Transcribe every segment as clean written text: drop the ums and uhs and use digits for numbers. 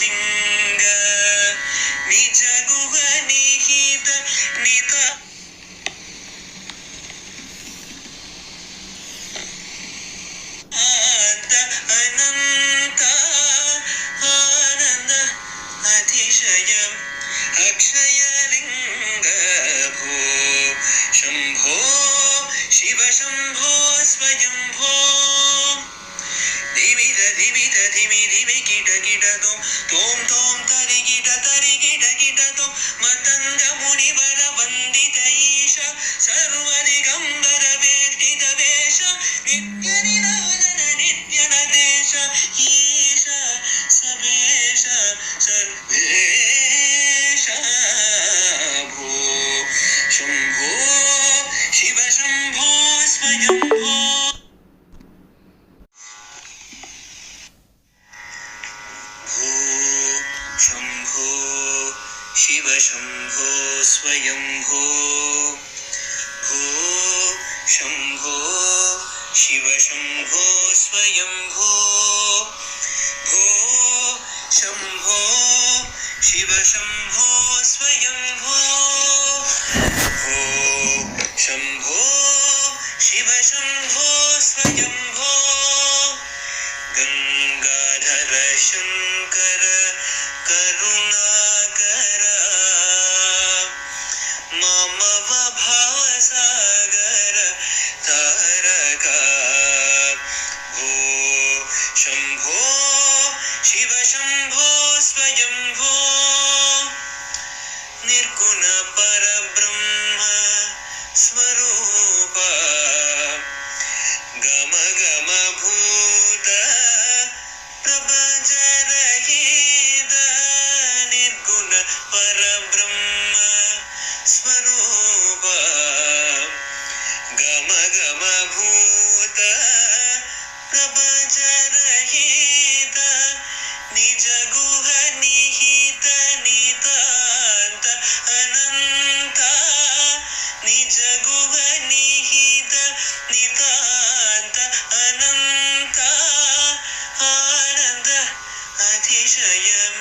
लिंग निज गुह निहित निता अनंत आनंद अतिशयम् अक्षय लिंग भो शंभो शिव शंभो स्वयंभो धिमित धिमित धिमि धिमि किट किट तोम तोम तरि किट तो मतंग मुनिवर वंदित ईश सर्वदिगंबर वेष्टित वेश नित्य निराजन नित्य नदेश ईश सबेश सर्वेश भो शंभो शिव शंभो स्वयंभो शंभो शिव शंभो स्वयंभो भो शंभो शिव शंभो स्वयंभो भो शंभो शिव शंभो स्वयंभो भो शंभो शिव शंभो स्वयंभो गंगाधर शंकर करुणाकर ममव भावसागर तारका भो शंभो शिव शंभो स्वयंभो निर्गुण परब्रह्म स्वरूप गम गम भूत प्रपंच रहित निर्गुण परब्रह्म स्वरूप गम गम भूत प्रपंच रहित निज गुह निहित नितांत अनंत निज गुह निहित नितांत अनंत आनंद अतिशयम्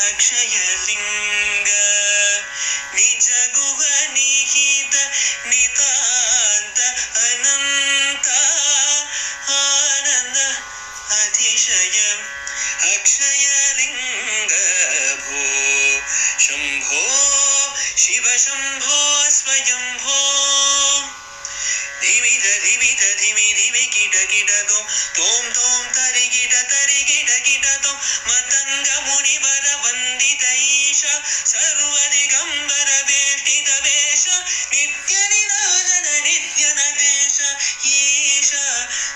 अक्षय लिंग निज गुह निहित नितांत अनंत आनंद अतिशयम् अक्षय लिंग भो शंभो शिव शंभो स्वयंभो धिमित धिमित धिमि धिमि किट तोम तोम तरि किट तो मतंग मुनिवर वंदित ईश सर्वदिगंबर वेष्टित वेश नित्य निराजन नित्य नदेश ईश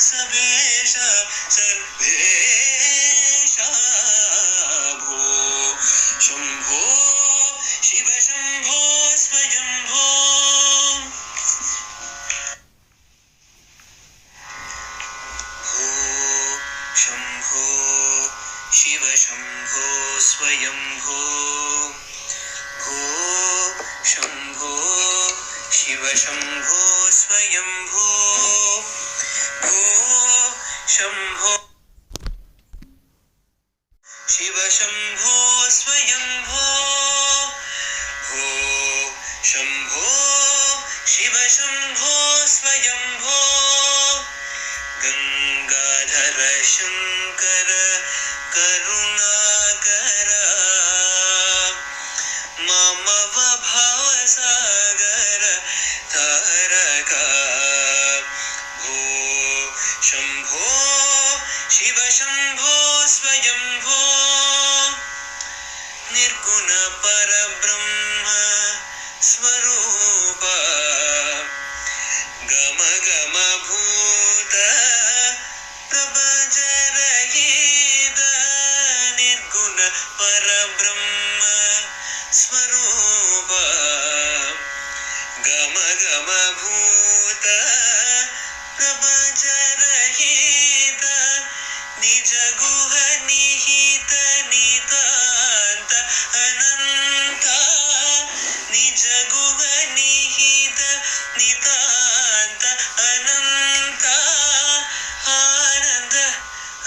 सबेश सर्वेश भो शंभो शिव शंभो स्वयंभो शंभो शिव शंभो स्वयंभो भो शंभो शिव शंभो स्वयंभो भो शंभो शिव शंभो स्वयंभो भो शंभो शिव शंभो स्वयंभो गंगाधर शंकर करुणाकर ममव भावसागर तारका भो शंभो शिव शंभो स्वयंभो निर्गुण परब्रह्म स्वरूप गम गम भूत प्रपंच रहित निर्गुण परब्रह्म स्वरूप गम गम भूत प्रपंच रहित निज गुह निहित नितांत अनंत निज गुह निहित नितांत अनंत आनंद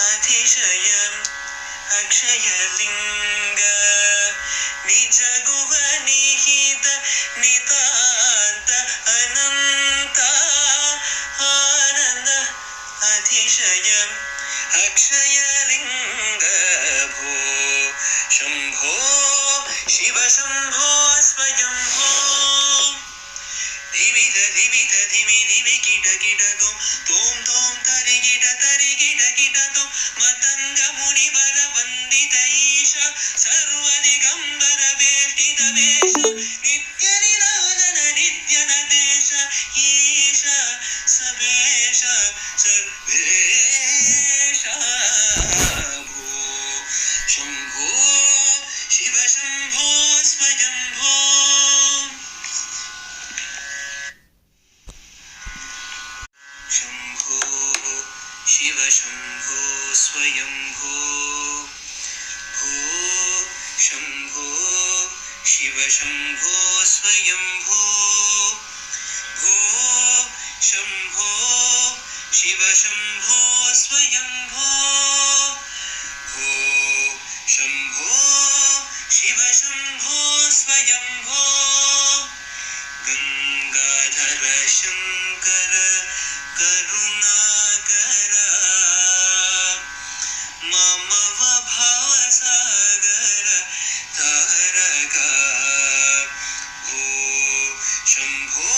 अतिशयम् अक्षयलिङ्ग निज गुह निहित नितान्त अनन्त आनन्द अतिशय अक्षयलिङ्ग भो शम्भो शिव शम्भो स्वयम्भो धिमित धिमित धिमि धिमि किट किट तोम तोम तरि किट तोम मतंग मुनि वर वंदित ईश सर्वदिगंबर वेष्टित वेश नित्य निरंजन नित्य नदेश ईश सबेश सर्वेश भो शंभो शिव शंभो स्वयंभो शंभो शिव शंभो स्वयंभो भो शंभो शिव शंभो स्वयंभो भो शंभो शिव शंभो स्वयंभो भो शंभो शिव शंभो स्वयंभो गंगाधर शंकर करुणाकर मम भवसागर तारक भो शंभो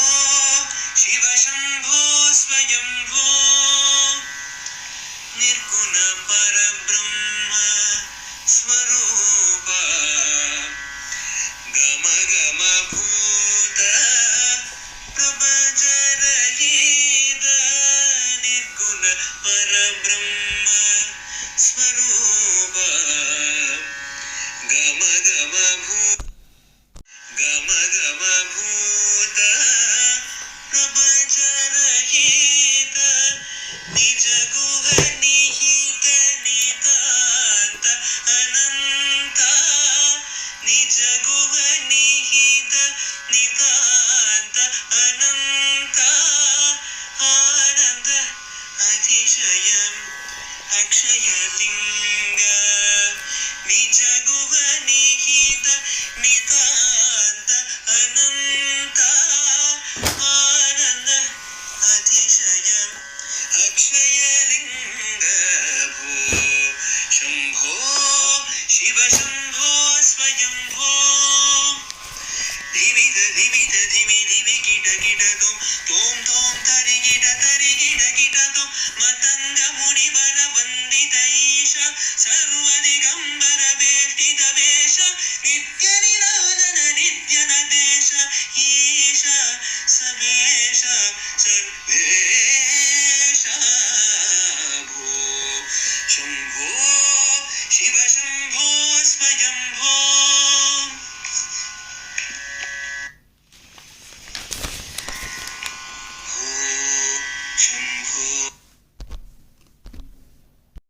शिव शंभो स्वयंभो निर्गुण पर